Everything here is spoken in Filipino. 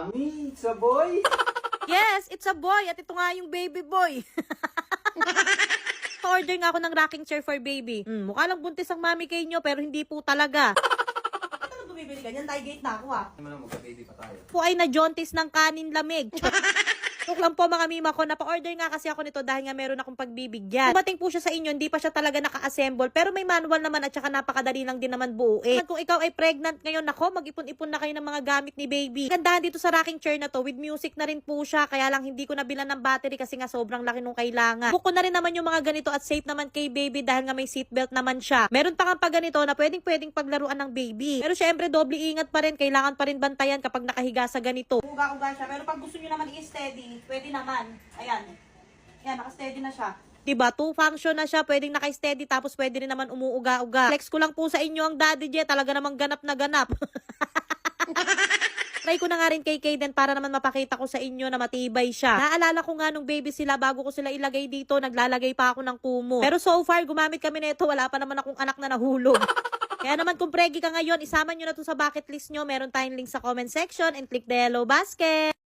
Mami, it's a boy. Yes, it's a boy. At ito nga yung baby boy. Pa-order nga ako ng rocking chair for baby. Mukha lang buntis ang mami kay nyo, pero hindi po talaga. Ano bumibili ganyan? Gate na ako Ano naman, magka-baby pa tayo. po ay na-jaunties ng kanin lamig. Joke lang po mga mima ko, napa-order nga kasi ako nito dahil nga meron akong pagbibigyan. Dumating po siya sa inyo, hindi pa siya talaga naka-assemble, pero may manual naman at saka napakadali lang din naman buuin. Kung ikaw ay pregnant ngayon, nako, mag-ipon-ipon na kayo ng mga gamit ni baby. Gandahan dito sa rocking chair na to, with music na rin po siya, kaya lang hindi ko nabilan ng battery kasi nga sobrang laki nung kailangan. Book ko na rin naman yung mga ganito at safe naman kay baby dahil nga may seatbelt naman siya. Meron pa nga pa ganito na pwedeng paglaruan ng baby. Pero syempre, doble ingat pa rin, kailangan pa rin bantayan kapag nakahiga sa ganito. Uga-uga siya, pero pag gusto nyo naman i-steady, pwede naman. Ayan. Ayan, naka-steady na siya. Diba? Two function na siya. Pwedeng naka-steady tapos pwede rin naman umuuga-uga. Flex ko lang po sa inyo ang Daddy Jet. Talaga namang ganap na ganap. Try ko na nga rin kay Kaden para naman mapakita ko sa inyo na matibay siya. Naalala ko nga nung baby sila bago ko sila ilagay dito, naglalagay pa ako ng kumo. Pero so far, gumamit kami nito. Wala pa naman akong anak na nahulog. Kaya naman kung pregi ka ngayon, isama nyo na to sa bucket list nyo. Meron tayong link sa comment section and click the yellow basket.